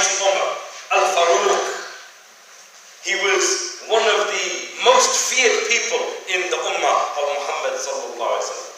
mighty Umar, al-Faruq. He was one of the most feared people in the Ummah of Muhammad sallallahu alaihi wasallam.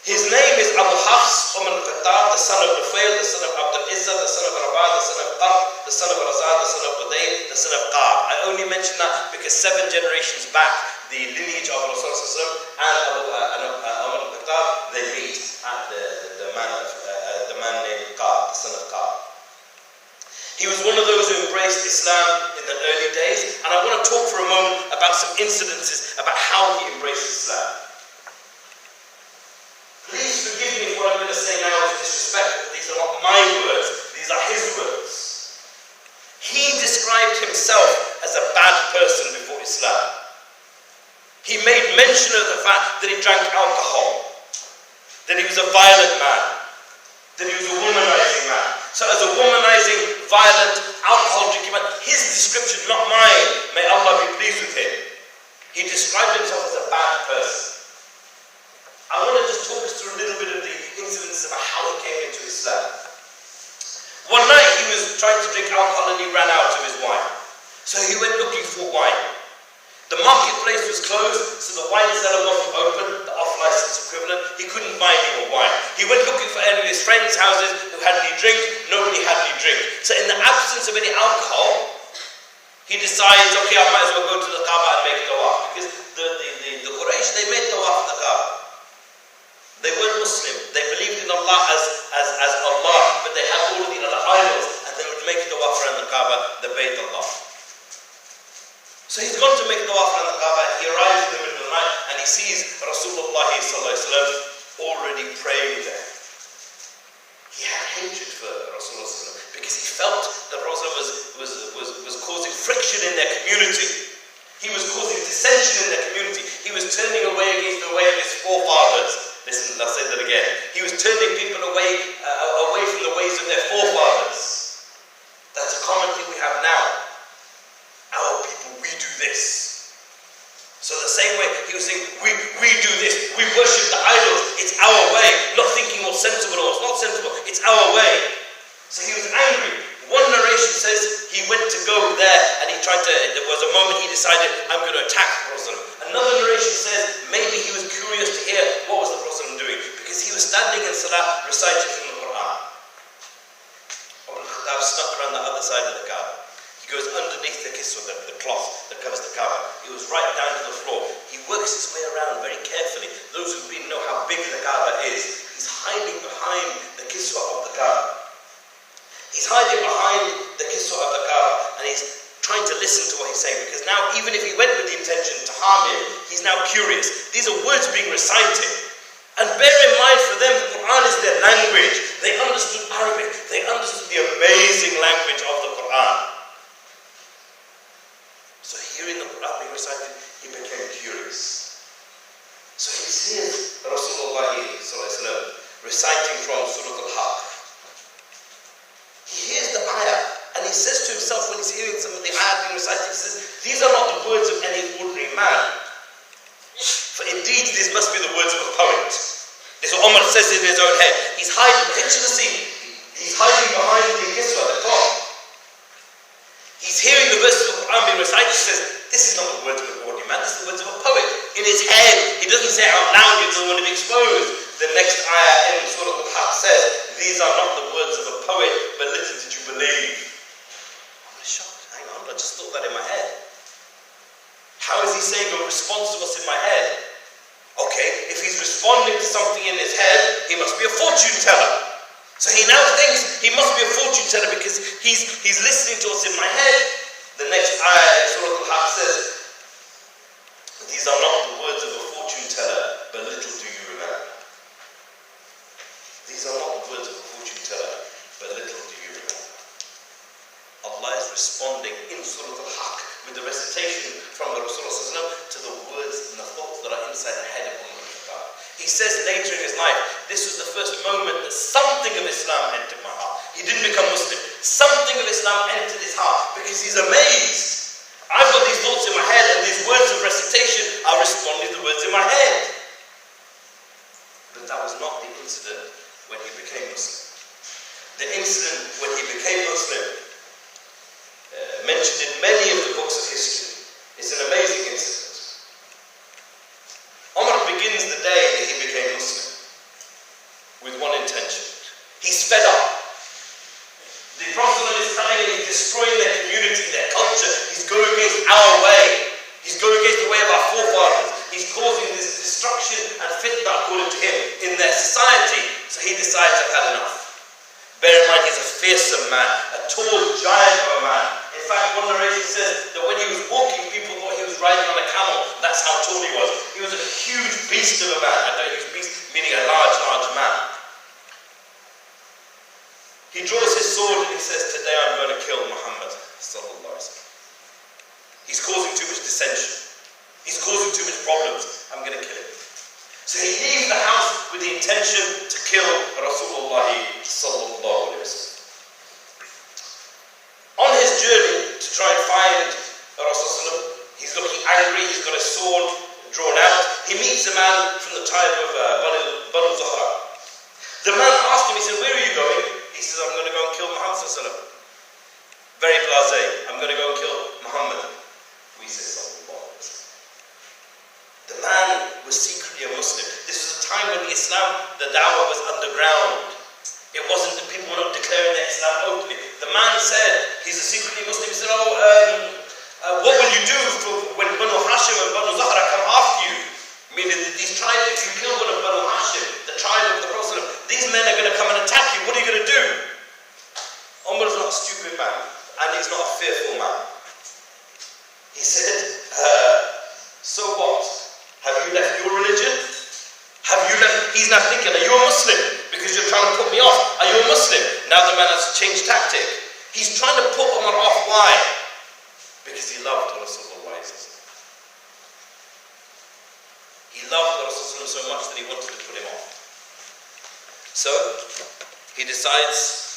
His name is Abu Hafs Umar al-Khattab, the son of Nufail, the son of Abd al-Izzah, the son of Rabah, the son of Qaf, the son of Razad, the son of Qudayl, the son of Qab. I only mention that because 7 generations back, the lineage of Rasulullah and Umar al-Khattab, they meet at the man named Qab, the son of Qab. He was one of those who embraced Islam in the early days, and I want to talk for a moment about some incidences about how he embraced Islam. Please forgive me if what I'm going to say now is disrespectful. These are not my words, these are his words. He described himself as a bad person before Islam. He made mention of the fact that he drank alcohol, that he was a violent man, that he was a womanizing man. So as a womanizing, violent, alcohol drinking man, his description, not mine, may Allah be pleased with him. He described himself as a bad person. I want to just talk us through a little bit of the incidents about how he came into Islam. One night he was trying to drink alcohol and he ran out of his wine. So he went looking for wine. The marketplace was closed, so the wine cellar wasn't open, the off-license equivalent. He couldn't buy any more wine. He went looking for any of his friends' houses who had any drink. Nobody had any drink. So in the absence of any alcohol, he decides, okay, I might as well go to the Kaaba and make tawaf. Because the Quraysh, they made tawaf at the Kaaba. They weren't Muslim. They believed in Allah as Allah, but they had all of the other idols, and they would make tawaf around the Kaaba, the Bayt Allah. So he's gone to make tawaf around the Kaaba. He arrives in the middle of the night, and he sees Rasulullah sallallahu alaihi wasallam already praying there. He had hatred for Rasulullah because he felt that Rasulullah was causing friction in their community. He was causing dissension in their community. He was turning away against the way of his forefathers. Listen, I'll say that again. He was turning people away from the ways of their forefathers. That's a common thing we have now. Our people, we do this. So the same way he was saying, we do this. We worship the idols. It's our way. Not thinking what's sensible or what's not sensible. It's our way. So he was angry. One narration says he went to go there and there was a moment he decided, I'm going to attack the Prophet. Another narration says maybe he was curious to hear what was the Prophet doing, because he was standing in Salah reciting from the Quran. Umar al-Khattab snuck around the other side of the Kaaba. He goes underneath the kiswa, the cloth that covers the Kaaba. He was right down to the floor. He works his way around very carefully. Those who've been know how big the Kaaba is. He's hiding behind the kiswa of the Kaaba. He's hiding behind the kiswa of the Kaaba, and he's trying to listen to what he's saying, because now even if he went with the intention to harm him, he's now curious. These are words being recited. And bear in mind, for them, the Quran is their language. They understood Arabic. They understood the amazing language of the Quran. So hearing the Quran being recited, he became curious. So he sees Rasulullah reciting from Surah Al-Haqq. He hears the ayah, and he says to himself when he's hearing some of the ayah being recited, he says, these are not the words of any ordinary man. For indeed, these must be the words of a poet. This is what Umar says in his own head. He's hiding, picture the scene. He's hiding behind the kiswa, the cloth. He's hearing the verses of the Quran being recited. He says, this is not the words of an ordinary man, this is the words of a poet. In his head, he doesn't say it out loud, he doesn't want to be exposed. The next ayah in Surah Al-Haqq says, these are not the words of a poet, but little did you believe. I'm shocked. Hang on, I just thought that in my head. How is he saying a response to what's in my head? Okay, if he's responding to something in his head, he must be a fortune teller. So he now thinks he must be a fortune teller because he's listening to what's in my head. The next ayah in Surah Al-Haqq says, these are not the words of a fortune teller, but little do you remember. These are not the words of a fortune teller, but little do you remember. Allah is responding in Surah Al-Haqq with the recitation from the Rasulullah to the words and the thoughts that are inside the head of Umar. He says later in his life, this was the first moment that something of Islam entered my heart. He didn't become Muslim. Something of Islam entered his heart because he's amazed. I've got these thoughts in my head and these words of recitation are responding to the words in my head. But that was not the incident when he became Muslim. The incident when he became Muslim, mentioned in many of the books of history, is an amazing incident. Umar begins the day that he became Muslim with one intention. He's fed up. The Prophet is coming and he's destroying their community, their culture. He's going against our way. He's going against the way of our forefathers. He's causing this destruction and fitna, according to him, in their society. So he decides, I've had enough. Bear in mind, he's a fearsome man, a tall giant of a man. In fact, one narration says that when he was walking, people thought he was riding on a camel. That's how tall he was. He was a huge beast of a man. I don't use beast meaning a large, large man. He draws his sword and he says, today I'm going to kill Muhammad sallallahu alaihi wasallam. He's causing too much dissension. He's causing too much problems. I'm going to kill him. So he leaves the house with the intention to kill Rasulullah sallallahu alaihi wasallam. On his journey to try and find Rasulullah, he's looking angry. He's got a sword drawn out. He meets a man from the tribe of bi-l-Janna. The man asked him, he said, where are you going? He says, I'm going to go and kill Muhammad sallallahu alaihi wasallam. Very blasé. I'm going to go and kill Muhammad. We say sallallahu alaihi wasallam. The man was secretly a Muslim. This was a time when the da'wah was underground. It wasn't that people were not declaring their Islam openly. The man said, he's a secretly Muslim. He said, what will you do when Banu Hashim and Banu Zahra come after you? Meaning that these tribes, if you kill one of Banu Hashim, the tribe of the Prophet, these men are going to come and attack you. What are you going to do? Umar is not a stupid man, and he's not a fearful man. He said, so what? Have you left your religion? Have you left? He's now thinking, are you a Muslim? Because you're trying to put me off. Are you a Muslim? Now the man has changed tactic. He's trying to put Umar off. Why? Because he loved Rasulullah. He loved Rasulullah so much that he wanted to put him off. So he decides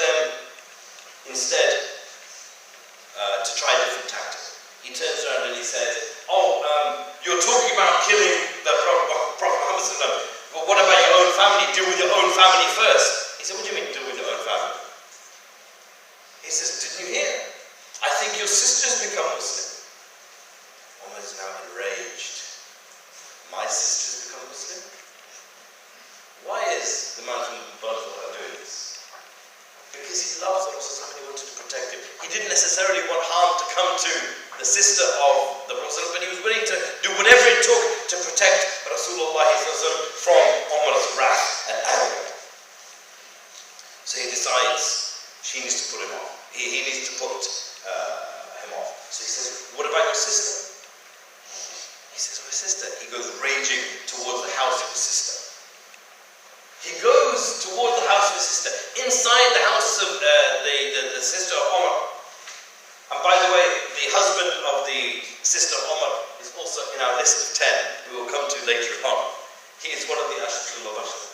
then instead to try a different tactic. He turns around and he says, you're talking about killing the Prophet Muhammad. Well, what about your own family? Deal with your own family first. He said, what do you mean deal with your own family? He says, didn't you hear? I think your sister's become Muslim. Umar is now enraged. My sister's become Muslim? Why is the man from Bakr doing this? Because he loves Rasulullah and he wanted to protect him. He didn't necessarily want harm to come to the sister of the Prophet, but he was willing to do whatever it took to protect Rasulullah from Umar's wrath and anger. So he decides she needs to put him off. He needs to put him off. So he says, what about your sister? He says, my sister. He goes raging towards the house of his sister. He goes towards the house of his sister. Inside the house of the sister of Umar. And by the way, the husband of the sister of Umar is also in our list of 10, we will come to later on. He is one of the al-Mubasharun.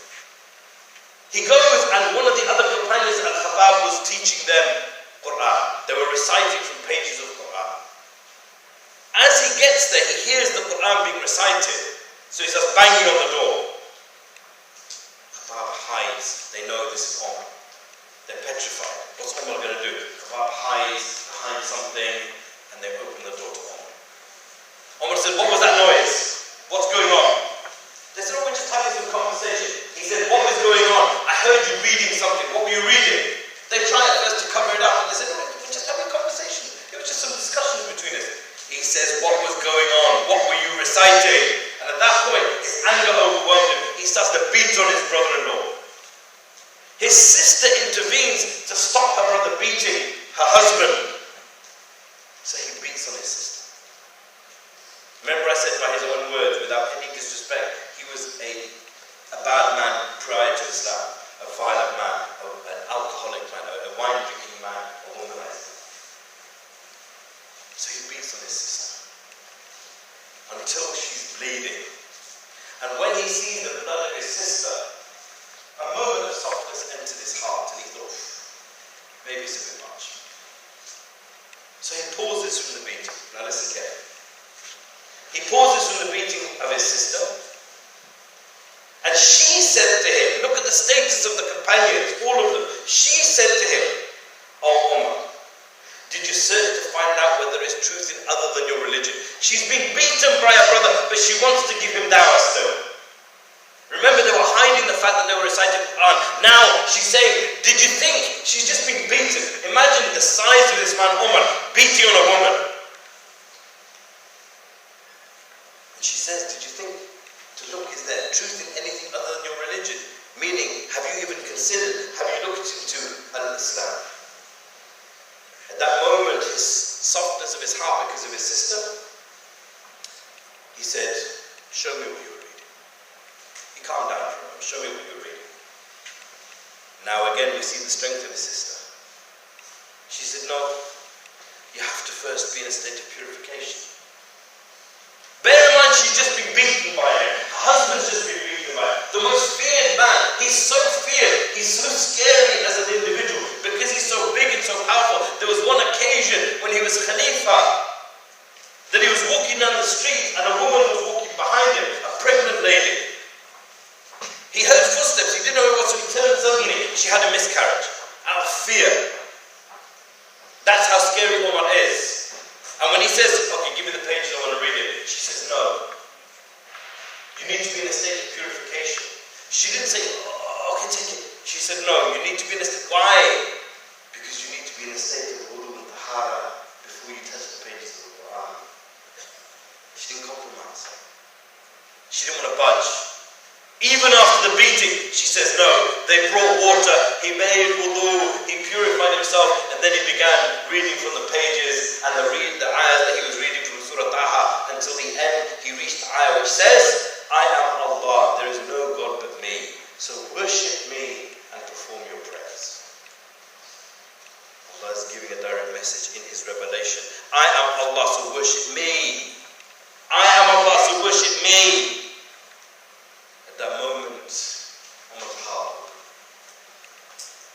He goes, and one of the other companions, al-Khabab, was teaching them Quran. They were reciting from pages of Quran. As he gets there, he hears the Quran being recited. So he starts banging on the door. Khabab hides. They know this is Umar. They're petrified. What's Umar going to do? Khabab hides behind something, and they open the door to Umar. Umar said, what was that noise? What's going on? They said, we're just having some conversation. He said, what was going on? I heard you reading something. What were you reading? They tried at first to cover it up, and they said, no, we're just having a conversation. It was just some discussions between us. He says, what was going on? What were you reciting? And at that point, his anger overwhelmed him. He starts to beat on his brother-in-law. His sister intervenes to stop her brother beating her husband. So he beats on his sister. Remember I said by his own words, without any disrespect, he was a bad man prior to Islam, a violent man, an alcoholic man, a wine-drinking man, a womanizer. So he beats on his sister until she's bleeding. And when he sees the blood of his sister, a moment of softness entered his heart, and he thought, maybe it's a bit much. So he pauses from the beating. Now listen carefully. He pauses from the beating of his sister. companions, all of them. She said to him, "Oh Umar, did you search to find out whether there is truth in other than your religion?" She's been beaten by her brother, but she wants to give him dawah still. Remember, they were hiding the fact that they were reciting the Quran. Now she's saying, did you think she's just been beaten? Imagine the size of this man Umar beating on a woman. And she says, did you think to look, is there truth in anything other than your religion? Meaning, have you even considered, have you looked into al-Islam? At that moment, his softness of his heart because of his sister, he said, show me what you were reading. He calmed down for a moment, show me what you were reading. Now again, we see the strength of his sister. She said, no, you have to first be in a state of purification. Bear in mind, she's just been beaten by him. Her husband's just been beaten by him. The most feared man. He's so feared. He's so scary as an individual because he's so big and so powerful. There was one occasion when he was Khalifa that he was walking down the street and a woman was walking behind him, a pregnant lady. He heard footsteps. He didn't know who it was, so he turned suddenly. She had a miscarriage out of fear. That's how scary Umar is. And when he says, okay, give me the page, I want to read it, she says, no. You need to be in a state of purification. She didn't say, oh, okay, take it. She said, no, you need to be in a state. Why? Because you need to be in a state of wudu and tahara before you touch the pages of the Quran. She didn't compromise. She didn't want to budge. Even after the beating, she says, no. They brought water, he made wudu, he purified himself, and then he began reading from the pages and the ayahs that he was reading from Surah Talha until the end. He reached the ayah which says, I am Allah, there is no God but me. So worship me and perform your prayers. Allah is giving a direct message in his revelation. I am Allah, so worship me. I am Allah, so worship me. That moment, Umar's heart opened.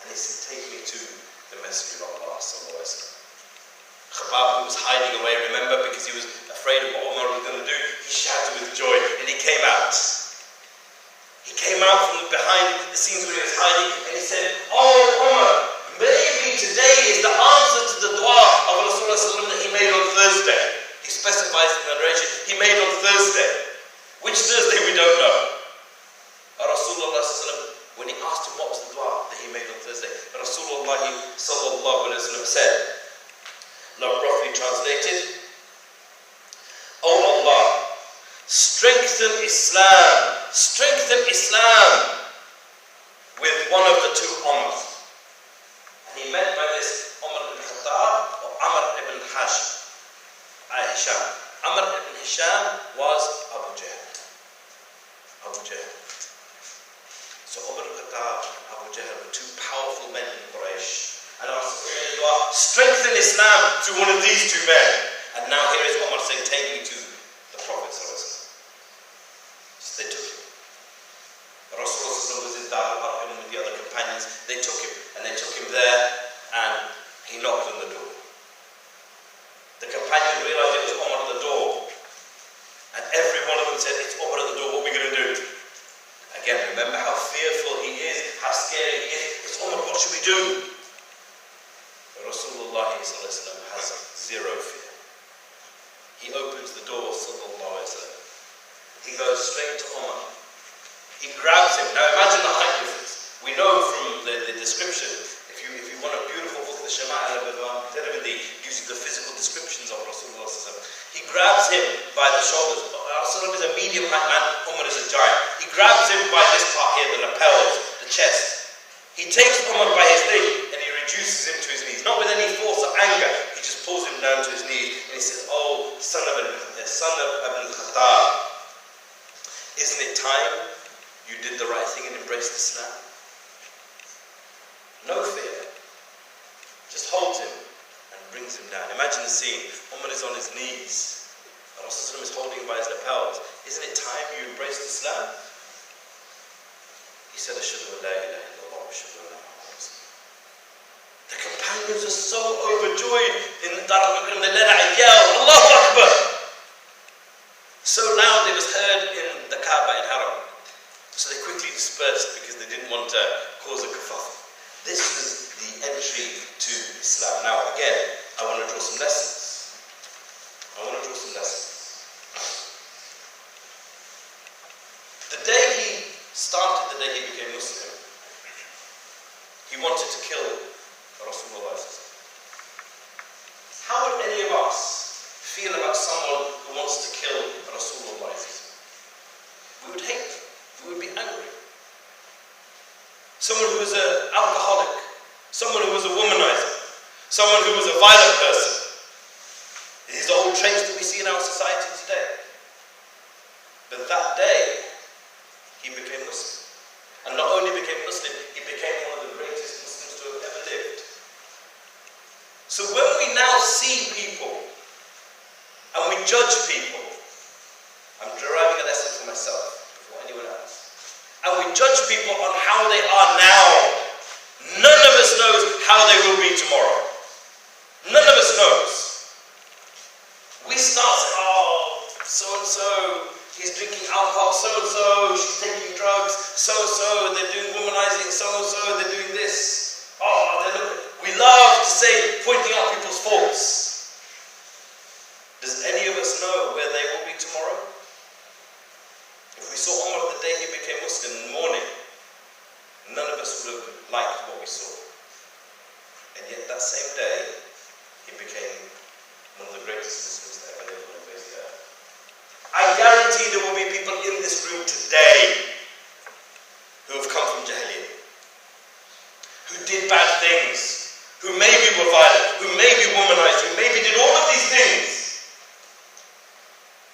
And he said, take me to the Messenger of Allah sallallahu alaihi wasallam. Khabbab, who was hiding away, remember, because he was afraid of what Umar was going to do, he shouted with joy and he came out. He came out from behind the scenes where he was hiding and he said, oh Umar, maybe today is the answer to the dua of Rasulullah sallallahu alaihi wasallam that he made on Thursday. He specifies in the narration, he made on Thursday. Which Thursday we don't know. Rasulullah when he asked him what was the dua that he made on Thursday, Rasulullah sallallahu alaihi wasallam said, not roughly translated, oh Allah, strengthen Islam with one of the two Umars. And he meant by this Umar ibn Khattab or Amr ibn Hisham. Amr ibn Hisham was Abu Jahl. So Umar ibn Khattab and Abu Jahl were two powerful men in Quraysh. And Allah strengthen Islam through one of these two men. And now here is Umar saying, take me to the Prophet ﷺ. So they took him. Rasulullah was in Dar al-Arqam with the other companions. They took him and they took him there and he knocked on the door. The companions realized it was Umar at the door. And every one of them said, it's Umar at the door, what are we going to do? Again, remember how fearful he is, how scary he is. It's Umar, what should we do? Rasulullah has zero fear. He opens the door, sallallahu alaihi wasallam. He goes straight to Umar. He grabs him. Now imagine the height difference. We know from the description, if you want a beautiful book, the Shama'il al-Tirmidhi gives you the physical descriptions of Rasulullah. He grabs him by the shoulders. Rasulullah is a medium height man, Umar is a giant. He grabs him by this part here, the lapels, the chest. He takes Umar by his knee and he reduces him to his knees. Not with any force or anger, he just pulls him down to his knees and he says, oh, son of Ibn Khattab, isn't it time you did the right thing and embraced Islam? No fear. Just holds him and brings him down. Imagine the scene. Umar is on his knees. Rasulullah is holding him by his lapels. Isn't it time you embraced Islam? He said, Ashhadu an la ilaha illallah wa ashhadu anna Muhammadan Rasulullah. The companions are so overjoyed in the Dar al-Bakr, they let out a yell, Allahu Akbar! So loud it was heard in the Kaaba in Haram. So they quickly dispersed because they didn't want to cause a kafar. This was the entry to Islam. Now again, I want to draw some lessons. The day he started, the day he became Muslim, he wanted to kill Rasulullah. How would any of us feel about someone who wants to kill Rasulullah? We would hate them. We would be angry. Someone who was an alcoholic, someone who was a womanizer, someone who was a violent person. These are all traits that we see in our society today. But that day, he became Muslim. And not only became Muslim, he became one of the greatest Muslims to have ever lived. So when we now see people and we judge people, I'm deriving a lesson for myself before anyone else, and we judge people on how they are now, none of us knows how they will be tomorrow. None of us knows. We start saying, oh, so-and-so, he's drinking alcohol, so-and-so, she's taking drugs, so-and-so, they're doing womanizing, so-and-so, they're doing this. Oh, we love to say, pointing out people's faults. Does any of us know where they will be tomorrow? If we saw Umar the day he became Muslim in the morning, none of us would have liked what we saw. And yet that same day, he became one of the greatest Muslims that ever lived on the face of the earth. I guarantee there will be people in this room today who have come from Jahiliyyah, who did bad things, who maybe were violent, who maybe womanized, who maybe did all of these things.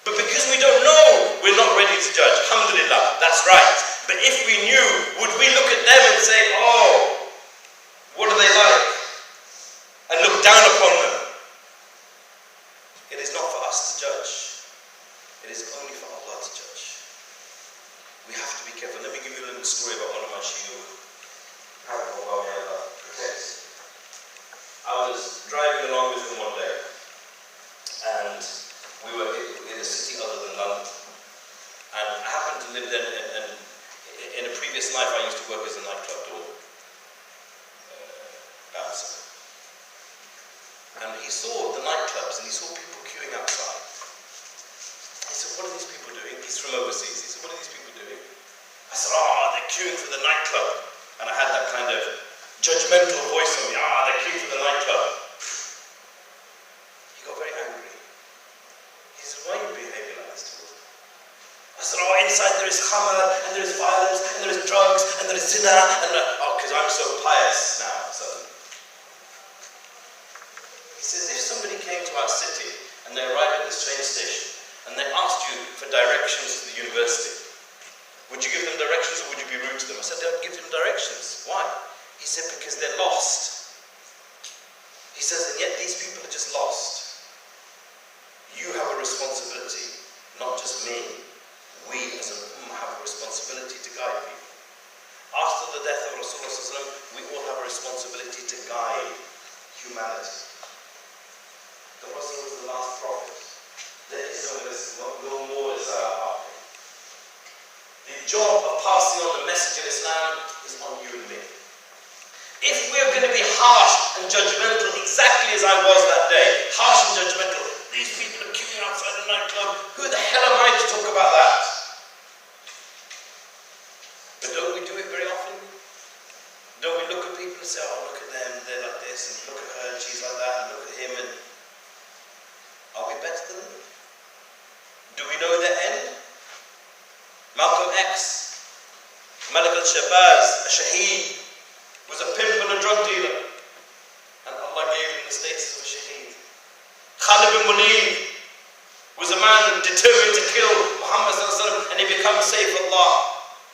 But because we don't know, we're not ready to judge. Alhamdulillah, that's right. But if we knew, would we look at them and say, oh, what are they like? And look down upon them? It is not for us to judge. It is only for Allah to judge. We have to be careful. Let me give you a little story about one of my shuyukh. I was driving along with him one day, and we were in a city other than London. And I happened to live there, and in a previous life I used to work as a nightclub door bouncer. And he saw the nightclubs, and he saw people queuing outside. He said, what are these people doing? He's from overseas. He said, what are these people doing? I said, they're queuing for the nightclub. And I had that kind of judgmental voice on me. They're queuing for the nightclub. He got very angry. He said, why are you behaving like this towards me? I said, inside there is khamar, and there is violence, and there is drugs, and there is zina, and because I'm so pious now. He says, if somebody came to our city, and they arrived at this train station, and they asked you for directions to the university, would you give them directions or would you be rude to them? I said, don't give them directions. Why? He said, because they're lost. He says, and yet these people are just lost. You have a responsibility, not just me. We as an ummah have a responsibility to guide people. After the death of Rasulullah, we all have a responsibility to guide humanity. The Rasul was the last prophet. There is no more Islam. The job of passing on the message of Islam is on you and me. If we're going to be harsh and judgmental exactly as I was that day, harsh and judgmental, these people are queuing outside the nightclub, who the hell am I to talk about that? But don't we do it very often? Don't we look at people and say, look at them, they're like this, and look at her, and she's like that, and look at him, and are we better than them? Do we know their end? Malcolm X, Malik al-Shabazz, a shaheed, was a pimp and a drug dealer, and Allah gave him the status of a shaheed. Khalid bin Walid was a man determined to kill Muhammad and he becomes Sayyidullah.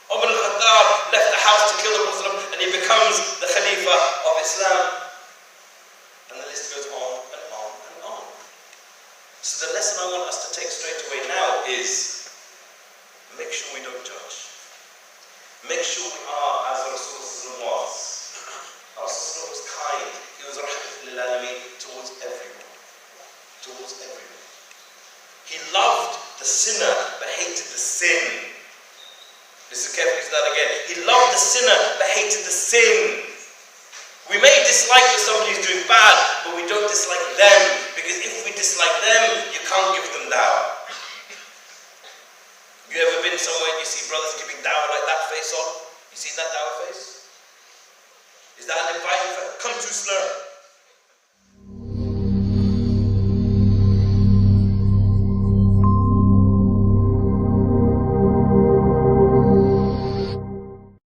Umar al-Khattab left the house to kill the Muslim and he becomes the Khalifa of Islam. And the list goes on and on and on. So the lesson I want us to take straight away now is, make sure we don't judge. Make sure we are as Rasulullah was. Rasulullah was kind. He was rahmat lil alameen towards everyone. Towards everyone. He loved the sinner but hated the sin. Listen carefully to that again. He loved the sinner but hated the sin. We may dislike if somebody is doing bad, but we don't dislike them, because if we dislike them, you can't give them dawah. Have you ever been somewhere and you see brothers giving dawah like that face on? You seen that dawah face? Is that an inviting face? Come to Islam.